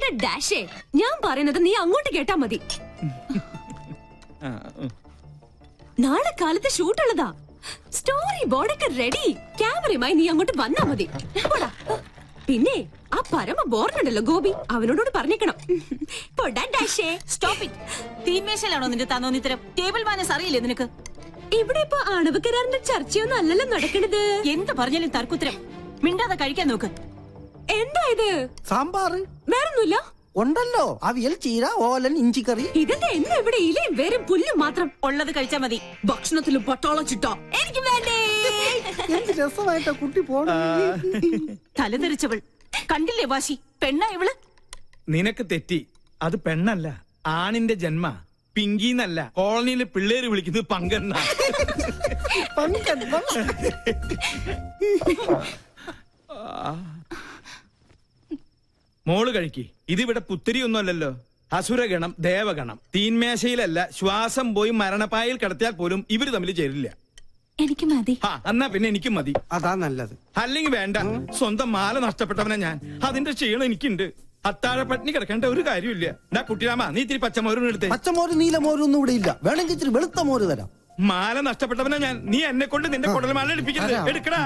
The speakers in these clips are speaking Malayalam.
എന്റെ ഡാഷേ, ഞാൻ പറയുന്നത് നീ അങ്ങോട്ട് കേട്ടാ മതി. നാളെ കാലത്ത് ഷൂട്ടുള്ളതാ. സ്റ്റോറി ബോർഡൊക്കെ റെഡി. ക്യാമറയുമായി നീ അങ്ങോട്ട് വന്നാ മതി. പിന്നെ ആ പരമ ബോർഡുണ്ടല്ലോ ഗോപി, അവനോട് പറഞ്ഞേക്കണം. തീന്മേശയിലാണോ നിന്റെ തന്നോന്നിത്തരം? ടേബിൾ മാനേഴ്സ് അറിയില്ലേ നിനക്ക്? ഇവിടെ ഇപ്പൊ ആണവ കരാറിന്റെ ചർച്ചയൊന്നും അല്ലല്ലോ നടക്കണത്. എന്ത് പറഞ്ഞാലും തർക്കുത്തരം. മിണ്ടാതെ കഴിക്കാൻ നോക്ക്. എന്താ ഇത്? സാമ്പാർ വേറൊന്നുമില്ല ഉണ്ടല്ലോ. അവിയൽ, ചീര, ഓലൻ, ഇഞ്ചിക്കറി. ഇതെന്താ എന്നും ഇവിടെ ഇലയും വേരും പുല്ലും മാത്രം? ഉള്ളത് കഴിച്ചാ മതി. ഭക്ഷണത്തിലും പട്ടാള ചിട്ട എനിക്ക് വേണ്ടേ. എന്ത് രസമായിട്ടാ കുട്ടി പോണ. തലതെറിച്ചവൾ കണ്ടില്ലേ വാശി? പെണ്ണാ ഇവള്? നിനക്ക് തെറ്റി. അത് പെണ്ണല്ല, ആണിന്റെ ജന്മ. പിങ്കിന്നല്ല, കോളനിയിലെ പിള്ളേര് വിളിക്കുന്നത് പങ്കെണ്ണ. മോള് കഴിക്ക്. ഇതിവിടെ പുത്തിരിയൊന്നും അല്ലല്ലോ. അസുരഗണം, ദേവഗണം. തീന്മേശയിലല്ല, ശ്വാസം പോയി മരണപ്പായിൽ കിടത്തിയാൽ പോലും ഇവര് തമ്മിൽ ചേരില്ല. എനിക്ക് മതി. എന്നാ പിന്നെ എനിക്കും മതി. അതാ നല്ലത്. അല്ലെങ്കിൽ വേണ്ട. സ്വന്തം മാല നഷ്ടപ്പെട്ടവനാ ഞാൻ. അതിന്റെ ക്ഷീണം എനിക്കുണ്ട്. അത്താഴ പട്ടിണി കിടക്കേണ്ട ഒരു കാര്യമില്ല. കുട്ടിരാമ, നീ ഇത്തിരി പച്ചമോരും എടുത്തേ. പച്ചമോര് നീലമോരും ഒന്നും ഇവിടെ ഇല്ല. വേണമെങ്കിൽ ഇത്തിരി വെളുത്ത മോര് തരാം. മാല നഷ്ടപ്പെട്ടവനാ ഞാൻ. നീ എന്നെ കൊണ്ട് നിന്റെ കുടൽ മാല എടുപ്പിക്കരുത്. എടുക്കടാ.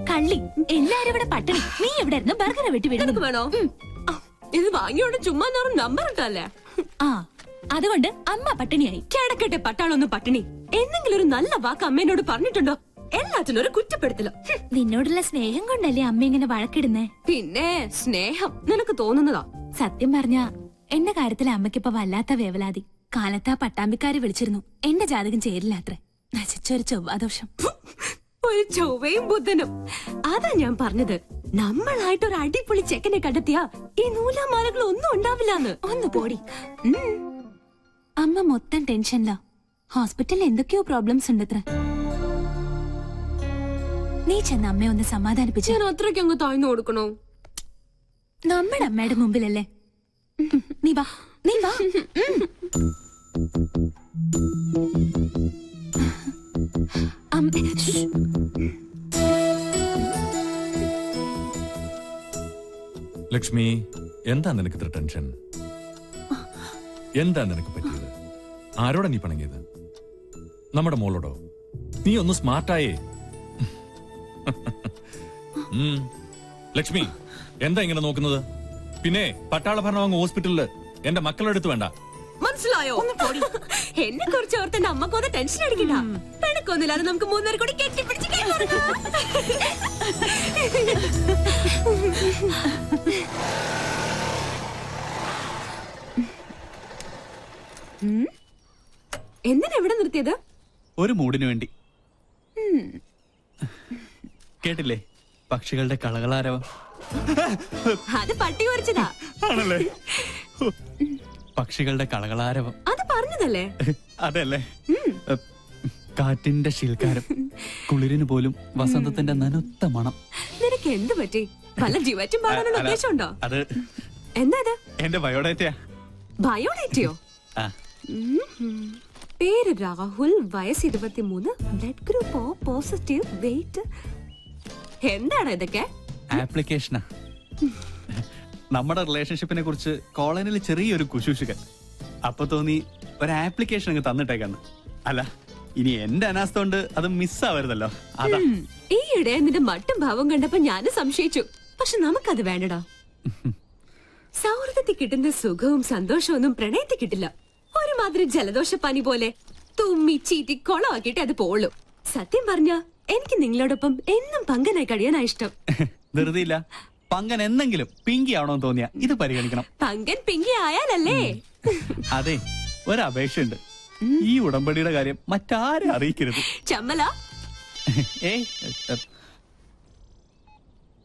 കള്ളി, എല്ലാരും ഇവിടെ പട്ടിണി. നീ എവിടെ ഇരുന്ന് ബർഗർ വെട്ടി വിടുന്നു വേണോ? ഇത് വാങ്ങിയോണ്ട് ചുമ്മാ നമ്പർ ഇട്ടല്ലേ. അതുകൊണ്ട് അമ്മ പട്ടിണിയായി. കിടക്കട്ടെ പട്ടാളൊന്നും പട്ടിണി. എന്തെങ്കിലും ഒരു നല്ല വാക്ക് അമ്മേനോട് പറഞ്ഞിട്ടുണ്ടോ? എല്ലാത്തിനും ഒരു കുറ്റപ്പെടുത്തലോ. നിന്നോടുള്ള സ്നേഹം കൊണ്ടല്ലേ അമ്മ ഇങ്ങനെ വഴക്കിടുന്നേ? പിന്നെ സ്നേഹം നിനക്ക് തോന്നുന്നതാ. സത്യം പറഞ്ഞ എന്റെ കാര്യത്തിൽ അമ്മയ്ക്കിപ്പോ വല്ലാത്ത വേവലാതി. കാലത്താ പട്ടാമ്പിക്കാര് വിളിച്ചിരുന്നു. എന്റെ ജാതകം ചേരില്ലാത്രേ. നശിച്ചൊരു ചൊവ്വാദോഷം. ഒരു ചൊവ്വയും ബുധനും. അതാ ഞാൻ പറഞ്ഞത്, നമ്മളായിട്ടൊരു അടിപൊളി ചെക്കനെ കണ്ടെത്തിയാ ഈ നൂലാമാലകൾ ഒന്നും ഉണ്ടാവില്ലാന്ന്. ഒന്ന് പോടി. അമ്മ മൊത്തം ടെൻഷനിലാ. ഹോസ്പിറ്റലിൽ എന്തൊക്കെയോ പ്രോബ്ലംസ് ഉണ്ടത്ര. നീ ചെന്ന് അമ്മയെ ഒന്ന് സമാധാനിപ്പിച്ചു. ഞാൻ അത്രയ്ക്ക് അങ്ങ് താഴ്ന്നു കൊടുക്കണോ? നമ്മുടെ അമ്മയുടെ മുമ്പിലല്ലേ. നീ വാ, നീ വാ. ലക്ഷ്മി, എന്താ നിനക്ക് ഇത്ര ടെൻഷൻ? എന്താ നിനക്ക് പറ്റിയത്? ആരോടാ നീ പണങ്ങിയത്? നമ്മുടെ മോളോടോ? നീ ഒന്ന് സ്മാർട്ടായേ. ലക്ഷ്മി, എന്താ ഇങ്ങനെ നോക്കുന്നത്? പിന്നെ പട്ടാള ഭരണം അങ്ങ് ഹോസ്പിറ്റലില് എന്റെ മക്കളുടെ അടുത്ത് വേണ്ട. മനസ്സിലായോ? എന്നെ കുറിച്ച് ഓർത്ത് എന്റെ അമ്മക്കൊന്ന് ടെൻഷൻ അടിക്കണ്ട. പെണക്കൊന്നുമില്ലാതെ നമുക്ക് മൂന്നേരം കൂടി കെട്ടിപ്പിടിച്ച് എന്തിനാ എവിടെ നിർത്തിയത്? ഒരു മൂടിനു വേണ്ടി. കേട്ടില്ലേ പക്ഷികളുടെ കളകളാരവം? അത് പട്ടി കുറച്ചതാ. ആണല്ലേ? പക്ഷികളുടെ കളകളാരവം അത് പറഞ്ഞതല്ലേ? അതല്ലേ? കാറ്റിന്റെ ശീൽക്കാരം, കുളിരിന് പോലും വസന്തത്തിന്റെ നനുത്ത മണം. നിനക്ക് എന്ത് പറ്റി? വല്ല ജീവറ്റും പാടാനുള്ള ഉദ്ദേശമുണ്ടോ? അത് എന്താ? എന്റെ ബയോഡേറ്റയാ. ബയോഡേറ്റയോ? പേര് രാഹുൽ, വയസ്സ് 23, blood group O positive, weight. എന്താണ് ഇതൊക്കെ? ആപ്ലിക്കേഷനാ. നമ്മുടെ റിലേഷൻഷിപ്പിനെ കുറിച്ച് കോളനിയിൽ ചെറിയൊരു കുശൂഷുകൻ. അപ്പൊ തോന്നി ഒരു ആപ്ലിക്കേഷൻ അങ്ങ് തന്നിട്ടേക്കാന്ന്. അല്ല, ഇനി എന്റെ അനാസ്ഥ കൊണ്ട് അത് മിസ്സാവരുതല്ലോ. അതാ. ഈയിടെ നിന്റെ മട്ടും ഭാവം കണ്ടപ്പോ ഞാനും സംശയിച്ചു. പക്ഷെ നമുക്കത് വേണ്ടടാ. സൗഹൃദത്തിൽ കിട്ടുന്ന സുഖവും സന്തോഷവും ഒന്നും പ്രണയത്തിൽ കിട്ടില്ല. ഒരുമാതിരി ജലദോഷ പനി പോലെ തുമ്മി ചീറ്റി കൊളമാക്കിയിട്ട് അത് പോളൂ. സത്യം പറഞ്ഞ എനിക്ക് നിങ്ങളോടൊപ്പം എന്നും പങ്കനായി കഴിയാനാ ഇഷ്ടം. ധൃതിയില്ല. പങ്കൻ എന്തെങ്കിലും പിങ്കി ആവണമെന്ന് തോന്നിയാ ഇത് പരിഗണിക്കണം. പങ്കൻ പിങ്കി ആയാലല്ലേ? അതെ, ഒരപേക്ഷയുണ്ട്. ഈ ഉടമ്പടിയുടെ കാര്യം മറ്റാരും അറിയിക്കരുത്. ചമ്മല.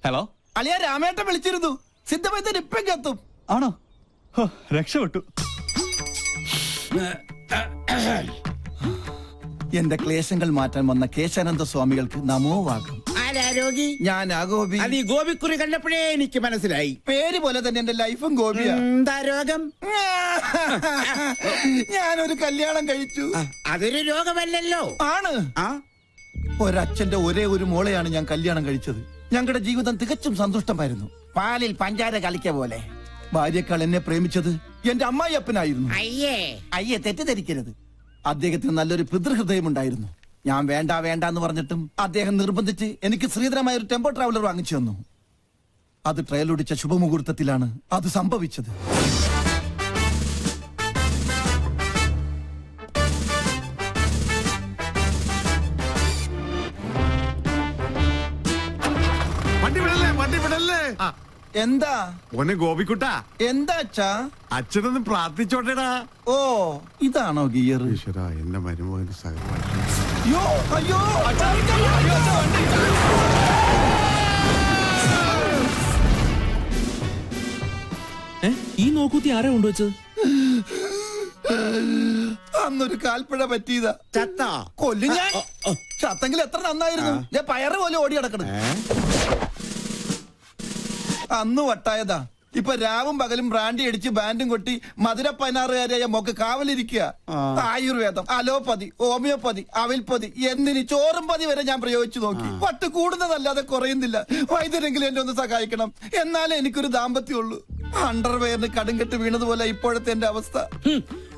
ഹലോ, അളിയ രാമേട്ടൻ വിളിച്ചിരുന്നു. സിദ്ധമൈത്തൻ ഇപ്പം എത്തും. ആണോ? രക്ഷപ്പെട്ടു. എന്റെ ക്ലേശങ്ങൾ മാറ്റാൻ വന്ന കേശാനന്ദ സ്വാമികൾക്ക് നമോ വാക്കും. ആരാ രോഗി? ഞാനാ ഗോപി. അത് ഈ ഗോപിക്കുറി കണ്ടപ്പോഴേ എനിക്ക് മനസ്സിലായി. പേര് പോലെ തന്നെ എന്റെ ലൈഫും ഗോപിയാ. എന്താ രോഗം? ഞാനൊരു കല്യാണം കഴിച്ചു. അതൊരു രോഗമല്ലല്ലോ. ആണ്. ആ ഒരച്ഛന്റെ ഒരേ ഒരു മോളെയാണ് ഞാൻ കല്യാണം കഴിച്ചത്. ഞങ്ങളുടെ ജീവിതം തികച്ചും സന്തുഷ്ടമായിരുന്നു. പാലിൽ പഞ്ചാര കളിക്ക പോലെ. ഭാര്യക്കാൾ എന്നെ പ്രേമിച്ചത് എന്റെ അമ്മായിയപ്പനായിരുന്നു. അയ്യേ അയ്യെ തെറ്റിദ്ധരിക്കരുത്. അദ്ദേഹത്തിന് നല്ലൊരു പിതൃഹൃദയമുണ്ടായിരുന്നു. ഞാൻ വേണ്ട വേണ്ട എന്ന് പറഞ്ഞിട്ടും അദ്ദേഹം നിർബന്ധിച്ച് എനിക്ക് ശ്രീധരമായ ഒരു ടെമ്പോ ട്രാവലർ വാങ്ങിച്ചു തന്നു. അത് ട്രയലൊടിച്ച ശുഭമുഹൂർത്തത്തിലാണ് അത് സംഭവിച്ചത്. വണ്ടി വിടല്ലേ. എന്താ ഓനെ ഗോപിക്കുട്ടാ, എന്താ അച്ഛാ? അച്ഛനൊന്ന് പ്രാർത്ഥിച്ചോട്ടേടാ. ഓ ഇതാണോ ഗിയർ? ഈശ്വര, എന്റെ മരുമോന് സഹപാഠി. അയ്യോ അയ്യോ അച്ഛാ, ഈ നോക്കൂത്തി ആരാ കൊണ്ടുവച്ചത്? അന്നൊരു കാൽപ്പിഴ പറ്റിയതാ. ചത്താ? കൊല്ലു ഞാൻ. ചത്തെങ്കിൽ എത്ര നന്നായിരുന്നു. ഞാൻ പയറ് പോലെ ഓടി നടക്കണം. അന്ന് വട്ടായതാ. ഇപ്പൊ രാവും പകലും ബ്രാൻഡി അടിച്ച് ബാൻഡും കൊട്ടി മധുര 16-കാരിയായ മോക്ക് കാവലിരിക്കുക. ആയുർവേദം, അലോപ്പതി, ഹോമിയോപ്പതി, അവിൽപ്പതി, എന്തിന് ചോറും പതി വരെ ഞാൻ പ്രയോഗിച്ചു നോക്കി. വട്ട് കൂടുന്നതല്ലാതെ കുറയുന്നില്ല. വൈദ്യരെങ്കിലും എന്നെ ഒന്ന് സഹായിക്കണം. എന്നാലേ എനിക്കൊരു ദാമ്പത്യമുള്ളൂ. അണ്ടർവെയറിന് കടുങ്കെട്ട് വീണതുപോലെ ഇപ്പോഴത്തെ എന്റെ അവസ്ഥ.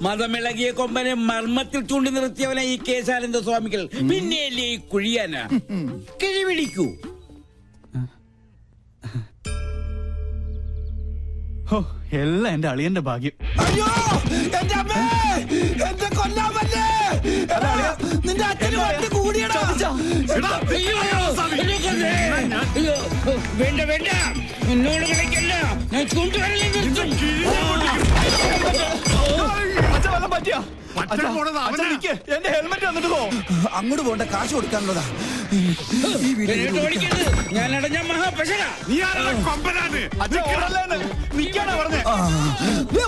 മതമിളകിയ കൊമ്പനെ മർമ്മത്തിൽ ചൂണ്ടി നിർത്തിയവനെ ഈ കേശാനന്ദ സ്വാമികൾ പിന്നെയല്ലേ ഈ കുഴിയാന കിഴിപിടിക്കൂ. എല്ലാം എന്റെ അളിയന്റെ ഭാഗ്യം. അയ്യോ എന്റെ അമ്മേ, എന്റെ കൊല്ലാമല്ലേ. നിന്റെ അച്ഛന് വട്ട് കൂടിയടാ. വേണ്ട വേണ്ട, എന്നോട് കളിക്കല്ല. ഞാൻ ചൂണ്ടുവരലേ നിർത്തും. എന്റെ ഹെൽമെറ്റ് വന്നിട്ട് പോ. അങ്ങോട്ട് പോണ്ട, കാശ് കൊടുക്കാനുള്ളതാ. ഞാൻ അടഞ്ഞ മഹാപശക.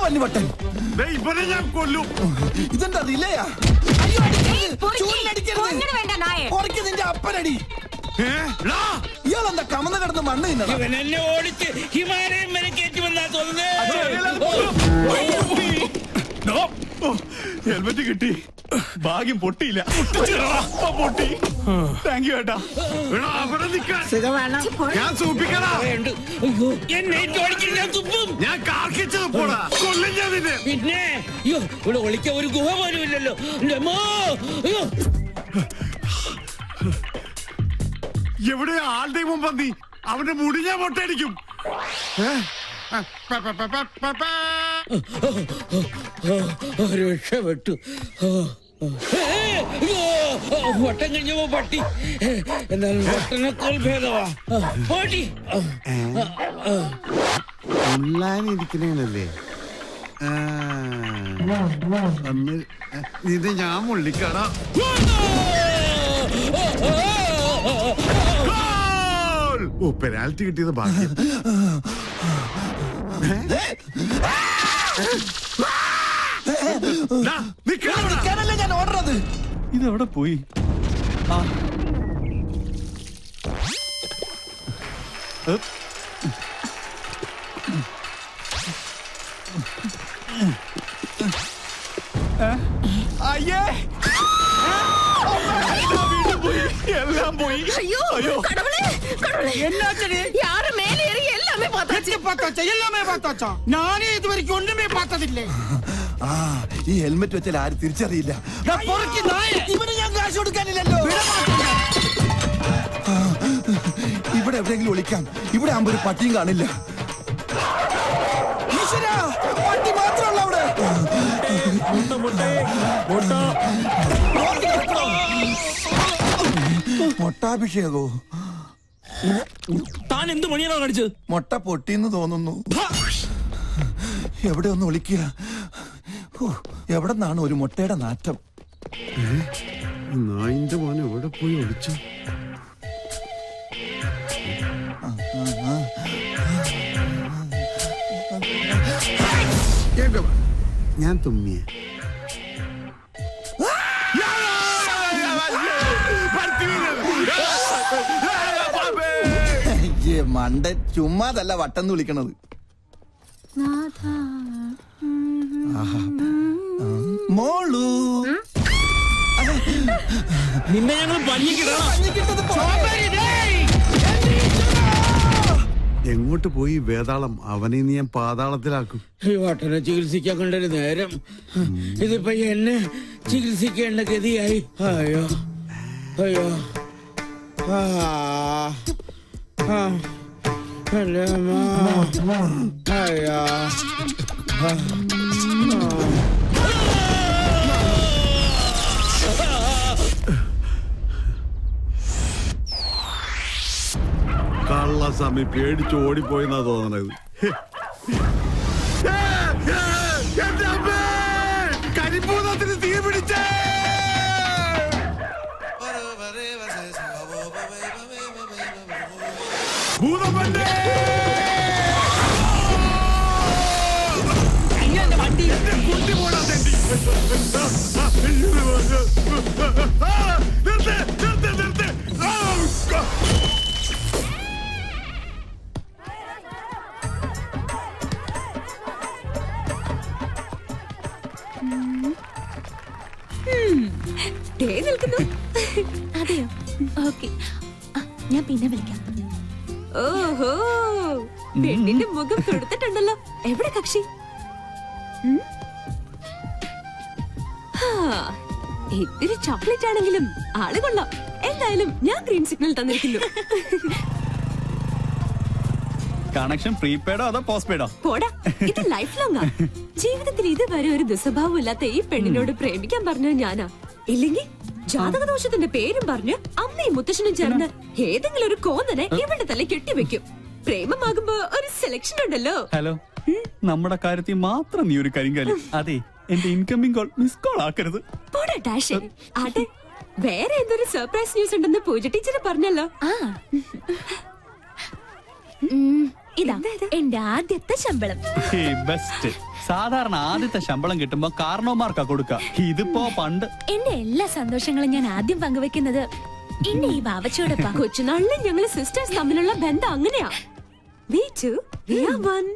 വല്ലുവട്ടൻ ഇവനെ ഞാൻ കൊല്ലും. ഇതെന്താ റിലേയാ? ഉറക്കി നിന്റെ അപ്പനടി. ഇയാളെന്താ കമന്ന് കിടന്ന് മണ്ണ് തിന്നണം. ഇവൻ എന്നെ ഓടിച്ച് ഹിമാലയം വരെ കയറ്റുമെന്നാ തോന്നുന്നത്. ഹെൽമെറ്റ് കിട്ടി. ഭാഗ്യം പൊട്ടിയില്ല. പൊട്ടി. താങ്ക് യു ഏട്ടാ. ഞാൻ സൂപ്പിക്കടാ. എന്നെ ഓടിക്കില്ല, ഞാൻ തുപ്പും. ഞാൻ കാർക്കിച്ചത് പോടാ. കൊല്ലും ഞാൻ നിന്നെ. പിന്നെ അയ്യോ, ഇവിടെ ഒളിക്കാൻ ഒരു ഗുഹ പോലും ഇല്ലല്ലോ. എവിടെ ആളുടെ മുമ്പ് നീ അവന്റെ മുടി ഞാൻ പൊട്ടടിക്കും. രക്ഷപ്പെട്ടു. വട്ടം കഴിഞ്ഞപ്പോ പട്ടി, എന്നാലും വട്ടനേക്കാൾ ഭേദവാ. പോട്ടി ഉള്ളാനിരിക്കണേനല്ലേ ഇത് ഞാൻ മുള്ളിക്കടാ. ഓ, പെനാൽറ്റി കിട്ടിയത് ഭാഗ്യം. നിൽക്കാനല്ലേ ഞാൻ ഓടുന്നത്. ഇതെവിടെ പോയി? അയ്യേ, എല്ലാം പോയി. ஐயோ கடவுளே கடவுளே என்னாச்சு? யாரு மேலே ஏறி எல்லாமே பார்த்தாச்சு. എല്ലാമേ പാത്താച്ചാ. ഞാനേ ഇതുവരെയ്ക്ക് ഒന്നുമേ പാത്തതില്ലേ. ഈ ഹെൽമെറ്റ് വെച്ചാൽ ആരും തിരിച്ചറിയില്ല. ഇവന് ഞാൻ കാശ് കൊടുക്കാനില്ലല്ലോ. ഇവിടെ എവിടെയെങ്കിലും ഒളിക്കാം. ഇവിടെ ആകുമ്പോ ഒരു പട്ടിയും കാണില്ല. ഈശ്വരാ, പട്ടി മാത്രമല്ല അവിടെ. മൊട്ടാഭിഷേകോ? താൻ എന്ത് പണിയാണോ കാണിച്ചത്? മൊട്ട പൊട്ടിന്ന് തോന്നുന്നു. എവിടെ ഒന്ന് ഒളിക്കുക. എവിടെ നിന്നാണ് ഒരു മുട്ടയുടെ നാറ്റം? നായിന്റെ മോനെ എവിടെ പോയി ഒളിച്ചു? ഞാൻ തുമ്മിയ മണ്ടൻ ചുമ്മാതല്ല വട്ടെന്ന് വിളിക്കണത്. ആഹാ. മോളു നിന്നെ ഞങ്ങൾ എങ്ങോട്ട് പോയി വേതാളം? അവനെ നീ ഞാൻ പാതാളത്തിലാക്കും. ഈ വട്ടനെ ചികിത്സിക്കാൻ കണ്ടൊരു നേരം ഇതിപ്പോ എന്നെ ചികിത്സിക്കേണ്ട ഗതിയായി. അയ്യോ അയ്യോ ആ ആ അല്ലേ അയ്യോ കള്ളസ്വാമി പേടിച്ച് ഓടിപ്പോയെന്നാ തോന്നണത്. കരിപ്പൂതത്തിന് തീ പിടിച്ചേ. ഭൂതപ്പന്റെ കുട്ടി പോടാ തെണ്ടി. നിർത്ത് നിർത്ത് നിർത്ത്. അതെയോ? ഓക്കെ, ഞാൻ പിന്നെ വിളിക്കാം. ഓഹോ, പെണ്ണിന്റെ മുഖം കൊടുത്തിട്ടുണ്ടല്ലോ. എവിടെ കക്ഷി? ഇത്തിരി ചോക്ലേറ്റ് ആണെങ്കിലും ആള് കൊള്ളാം. എന്തായാലും ഞാൻ ഗ്രീൻ സിഗ്നൽ തന്നിരിക്കുന്നു. കണക്ഷൻ പ്രീപെയ്ഡോ അതോ പോസ്റ്റ് പെയ്ഡോ? പോടാ, ഇത് ലൈഫ് ലോങ്ങാ. ജീവിതത്തിൽ ഇതുവരെ ഒരു ദുസ്വഭാവം ഇല്ലാത്ത ഈ പെണ്ണിനോട് പ്രേമിക്കാൻ പറഞ്ഞത് ഞാനാ. ഇല്ലെങ്കിൽ ജാതകദോഷത്തിന്റെ പേരും പറഞ്ഞ് അമ്മയും മുത്തശ്ശനും ചേർന്ന് ഏതെങ്കിലും ഒരു കോന്നനെ ഇവളുടെ തല കെട്ടിവെക്കും. പ്രേമമാകുമ്പോ ഒരു സെലക്ഷൻ ഉണ്ടല്ലോ. ഹലോ, നമ്മുടെ കാര്യത്തിൽ മാത്രം നീ ഒരു കരിങ്കാലി. അതെ, എന്റെ ഇൻകമിംഗ് കോൾ മിസ് കോൾ ആക്കരുത്. പോടാ ഡാഷേ. ആട്ടെ, വേറെ എന്തൊരു സർപ്രൈസ് ന്യൂസ് ഉണ്ടെന്ന് പൂജ ടീച്ചർ പറഞ്ഞല്ലോ. ഇതാ എന്റെ ആദ്യത്തെ ശമ്പളം. ബെസ്റ്റ്. സാധാരണ ആദ്യത്തെ ശമ്പളം കിട്ടുമ്പോ കാരണവന്മാർക്കാ കൊടുക്ക. ഇതിപ്പോ പണ്ട് എന്റെ എല്ലാ സന്തോഷങ്ങളും ഞാൻ ആദ്യം പങ്കുവെക്കുന്നത് എന്റെ ഈ വാവച്ചോടൊപ്പം. കൊച്ചുനാളിലെ ഞങ്ങള് സിസ്റ്റേഴ്സ് തമ്മിലുള്ള ബന്ധം അങ്ങനെയാ. We two, we are one.